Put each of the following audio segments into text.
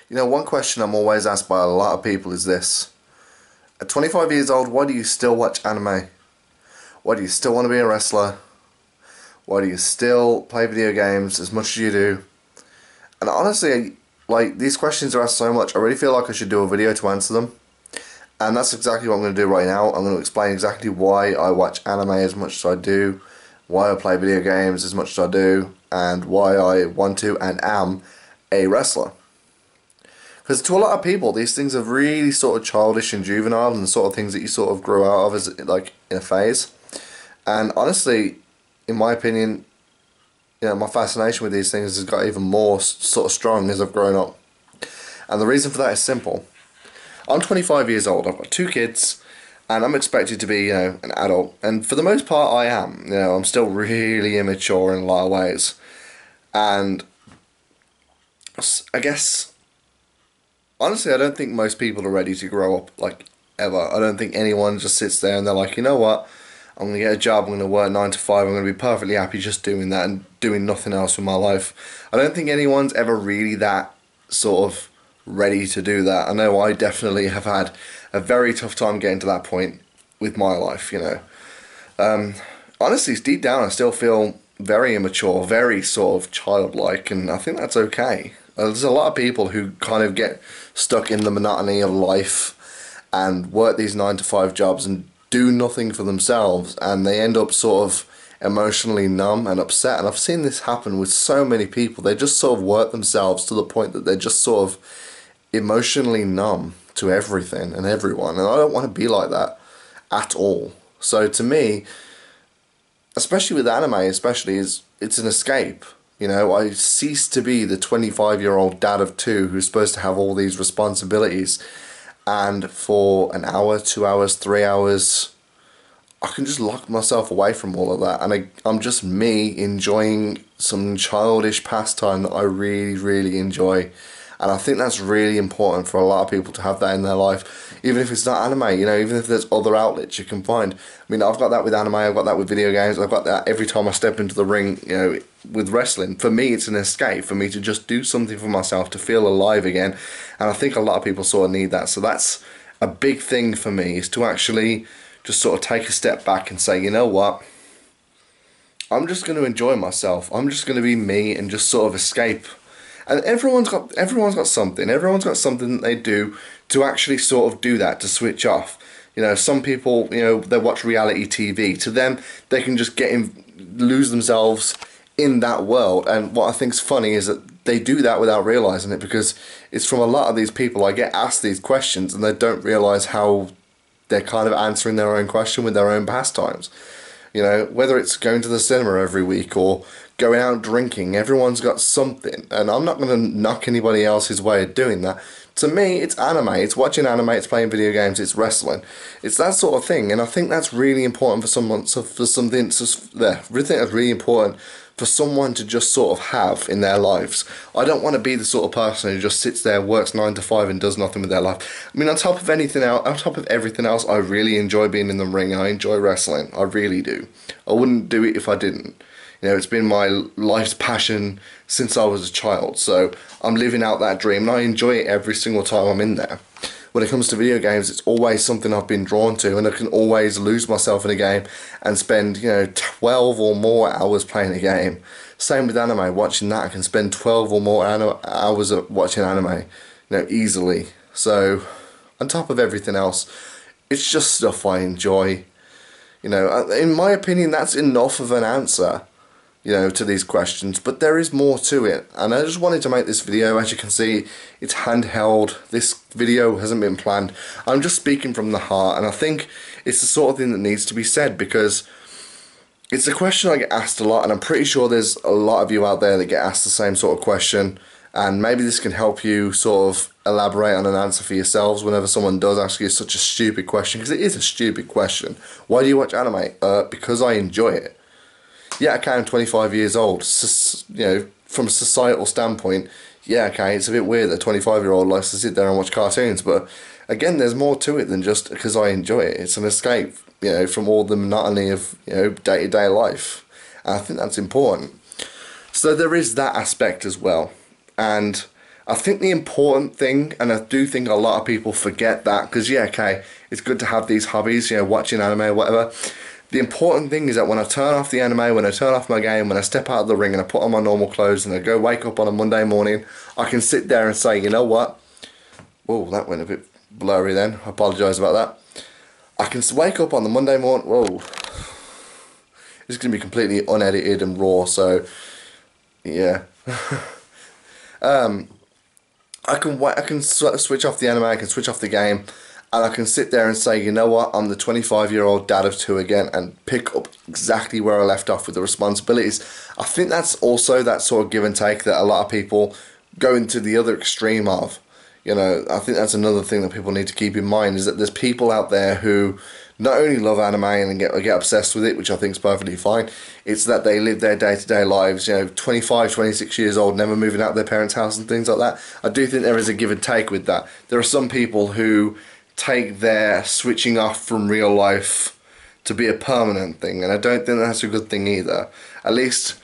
You know, one question I'm always asked by a lot of people is this. At 25 years old, why do you still watch anime? Why do you still want to be a wrestler? Why do you still play video games as much as you do? And honestly, like, these questions are asked so much, I really feel like I should do a video to answer them. And that's exactly what I'm going to do right now. I'm going to explain exactly why I watch anime as much as I do, why I play video games as much as I do, and why I want to and am a wrestler. Because to a lot of people, these things are really sort of childish and juvenile, and the sort of things that you sort of grow out of as like in a phase. And honestly, in my opinion, you know, my fascination with these things has got even more sort of strong as I've grown up. And the reason for that is simple. I'm 25 years old. I've got 2 kids, and I'm expected to be, you know, an adult. And for the most part, I am. You know, I'm still really immature in a lot of ways. And I guess, honestly, I don't think most people are ready to grow up, like, ever. I don't think anyone just sits there and they're like, you know what, I'm going to get a job, I'm going to work 9 to 5, I'm going to be perfectly happy just doing that and doing nothing else with my life. I don't think anyone's ever really that sort of ready to do that. I know I definitely have had a very tough time getting to that point with my life, you know. Honestly, deep down I still feel very immature, very sort of childlike, and I think that's okay. There's a lot of people who kind of get stuck in the monotony of life and work these 9 to 5 jobs and do nothing for themselves, and they end up sort of emotionally numb and upset. And I've seen this happen with so many people. They just sort of work themselves to the point that they're just sort of emotionally numb to everything and everyone, and I don't want to be like that at all. So to me, especially with anime, it's an escape. You know, I cease to be the 25-year-old dad of 2 who's supposed to have all these responsibilities, and for an hour, 2 hours, 3 hours, I can just lock myself away from all of that, and I'm just me enjoying some childish pastime that I really, really enjoy. And I think that's really important for a lot of people to have that in their life, even if it's not anime, you know, even if there's other outlets you can find. I mean, I've got that with anime, I've got that with video games, I've got that every time I step into the ring, you know, with wrestling. For me, it's an escape, for me to just do something for myself, to feel alive again. And I think a lot of people sort of need that. So that's a big thing for me, is to actually just sort of take a step back and say, you know what, I'm just going to enjoy myself. I'm just going to be me and just sort of escape. And everyone's got something. Everyone's got something that they do to actually sort of do that, to switch off. You know, some people, you know, they watch reality TV. To them, they can just lose themselves in that world. And what I think's funny is that they do that without realizing it, because it's from a lot of these people. I get asked these questions and they don't realize how they're kind of answering their own question with their own pastimes. You know, whether it's going to the cinema every week or going out drinking, everyone's got something, and I'm not going to knock anybody else's way of doing that. To me, it's anime, it's watching anime, it's playing video games, it's wrestling. It's that sort of thing, and I think that's really important for someone, really important for someone to just sort of have in their lives. I don't want to be the sort of person who just sits there, works 9 to 5 and does nothing with their life. I mean, on top of everything else, I really enjoy being in the ring, and I enjoy wrestling. I really do. I wouldn't do it if I didn't. You know, it's been my life's passion since I was a child, so I'm living out that dream, and I enjoy it every single time I'm in there. When it comes to video games, it's always something I've been drawn to, and I can always lose myself in a game and spend, you know, 12 or more hours playing a game. Same with anime, watching that, I can spend 12 or more hours watching anime, you know, easily. So, on top of everything else, it's just stuff I enjoy. You know, in my opinion, that's enough of an answer, you know, to these questions, but there is more to it, and I just wanted to make this video. As you can see, it's handheld. This video hasn't been planned. I'm just speaking from the heart, and I think it's the sort of thing that needs to be said, because it's a question I get asked a lot, and I'm pretty sure there's a lot of you out there that get asked the same sort of question, and maybe this can help you sort of elaborate on an answer for yourselves whenever someone does ask you such a stupid question, because it is a stupid question. Why do you watch anime? Because I enjoy it. Yeah, okay, I'm 25 years old. You know, from a societal standpoint, yeah, okay, it's a bit weird that a 25-year-old likes to sit there and watch cartoons, but again, there's more to it than just because I enjoy it. It's an escape, you know, from all the monotony of, you know, day-to-day life. And I think that's important. So there is that aspect as well. And I think the important thing, and I do think a lot of people forget that, because yeah, okay, it's good to have these hobbies, you know, watching anime or whatever. The important thing is that when I turn off the anime, when I turn off my game, when I step out of the ring and I put on my normal clothes and I go wake up on a Monday morning, I can sit there and say, you know what? Whoa, that went a bit blurry then. I apologise about that. I can wake up on the Monday morning. Whoa. It's going to be completely unedited and raw, so yeah. I can switch off the anime, I can switch off the game, and I can sit there and say, you know what, I'm the 25-year-old dad of two again, and pick up exactly where I left off with the responsibilities. I think that's also that sort of give and take that a lot of people go into the other extreme of. You know, I think that's another thing that people need to keep in mind, is that there's people out there who not only love anime and get obsessed with it, which I think is perfectly fine, it's that they live their day-to-day lives, you know, 25, 26 years old, never moving out of their parents' house and things like that. I do think there is a give and take with that. There are some people who take their switching off from real life to be a permanent thing, and I don't think that's a good thing either. At least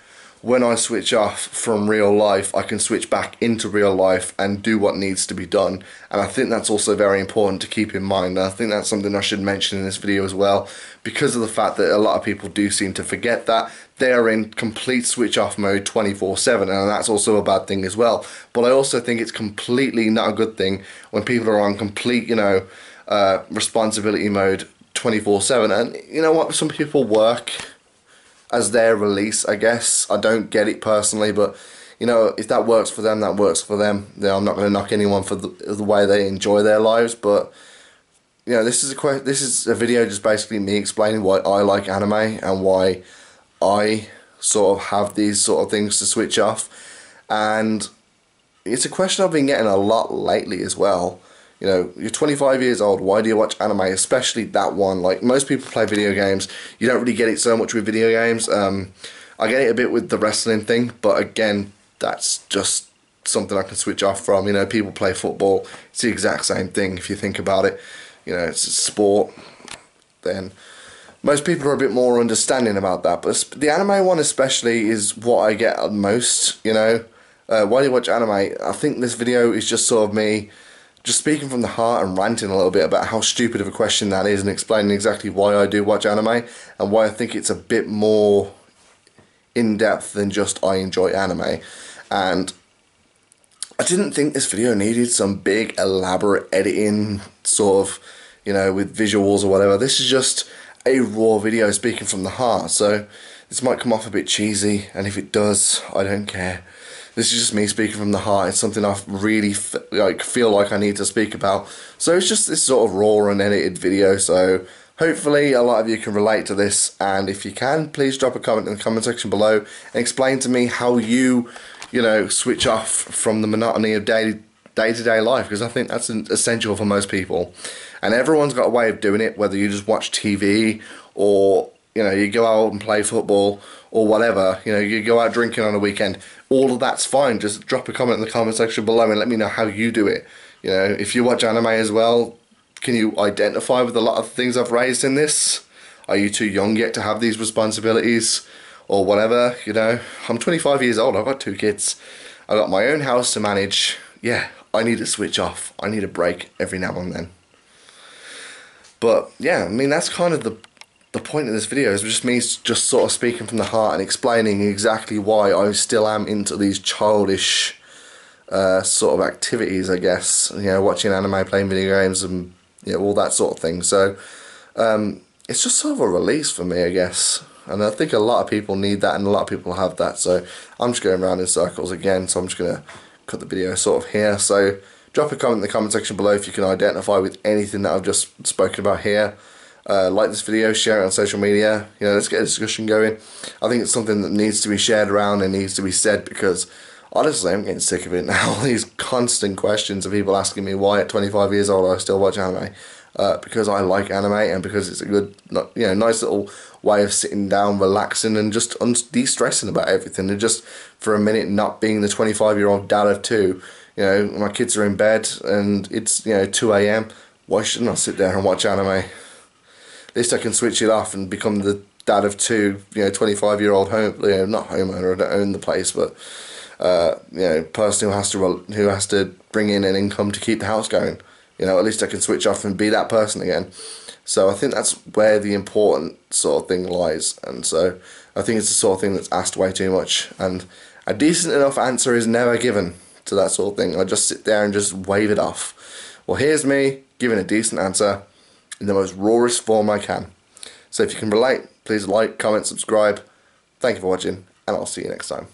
when I switch off from real life, I can switch back into real life and do what needs to be done. And I think that's also very important to keep in mind. And I think that's something I should mention in this video as well, because of the fact that a lot of people do seem to forget that they are in complete switch off mode 24/7, and that's also a bad thing as well. But I also think it's completely not a good thing when people are on complete, you know, responsibility mode 24/7. And you know what, some people work as their release, I guess. I don't get it personally, but you know, if that works for them, that works for them. You know, I'm not going to knock anyone for the way they enjoy their lives, but you know, this is a video just basically me explaining why I like anime and why I sort of have these sort of things to switch off. And it's a question I've been getting a lot lately as well. You know, you're 25 years old, why do you watch anime? Especially that one. Like, most people play video games. You don't really get it so much with video games. I get it a bit with the wrestling thing, but again, that's just something I can switch off from. You know, people play football. It's the exact same thing if you think about it. You know, it's a sport. Then most people are a bit more understanding about that. But the anime one especially is what I get at most, you know. Why do you watch anime? I think this video is just sort of me just speaking from the heart and ranting a little bit about how stupid of a question that is, and explaining exactly why I do watch anime and why I think it's a bit more in-depth than just I enjoy anime. And I didn't think this video needed some big elaborate editing sort of, you know, with visuals or whatever. This is just a raw video speaking from the heart, so this might come off a bit cheesy, and if it does, I don't care. This is just me speaking from the heart. It's something I really feel like I need to speak about. So it's just this sort of raw and edited video. So hopefully a lot of you can relate to this. And if you can, please drop a comment in the comment section below and explain to me how you know, switch off from the monotony of day-to-day life. Because I think that's essential for most people. And everyone's got a way of doing it, whether you just watch TV or, you know, you go out and play football or whatever, you know, you go out drinking on a weekend. All of that's fine. Just drop a comment in the comment section below and let me know how you do it. You know, if you watch anime as well, can you identify with a lot of things I've raised in this? Are you too young yet to have these responsibilities or whatever? You know, I'm 25 years old. I've got 2 kids. I've got my own house to manage. Yeah, I need to switch off. I need a break every now and then. But yeah, I mean, that's kind of the point of this video, is just me just sort of speaking from the heart and explaining exactly why I still am into these childish sort of activities, I guess. You know, watching anime, playing video games, and you know, all that sort of thing. So it's just sort of a release for me, I guess. And I think a lot of people need that, and a lot of people have that. So I'm just going around in circles again. So I'm just going to cut the video sort of here. So drop a comment in the comment section below if you can identify with anything that I've just spoken about here. Like this video, share it on social media. You know, let's get a discussion going. I think it's something that needs to be shared around and needs to be said, because honestly, I'm getting sick of it now. These constant questions of people asking me why at 25 years old I still watch anime. Because I like anime, and because it's a good, you know, nice little way of sitting down, relaxing, and just de-stressing about everything, and just for a minute not being the 25-year-old dad of 2. You know, my kids are in bed and it's, you know, 2 AM. Why shouldn't I sit there and watch anime? At least I can switch it off and become the dad of 2, you know, 25-year-old home, you know, not homeowner, I don't own the place, but person who has to bring in an income to keep the house going. At least I can switch off and be that person again. So I think that's where the important sort of thing lies, and so I think it's the sort of thing that's asked way too much, and a decent enough answer is never given to that sort of thing. I just sit there and just wave it off. Well, here's me giving a decent answer in the most rawest form I can. So if you can relate, please like, comment, subscribe. Thank you for watching, and I'll see you next time.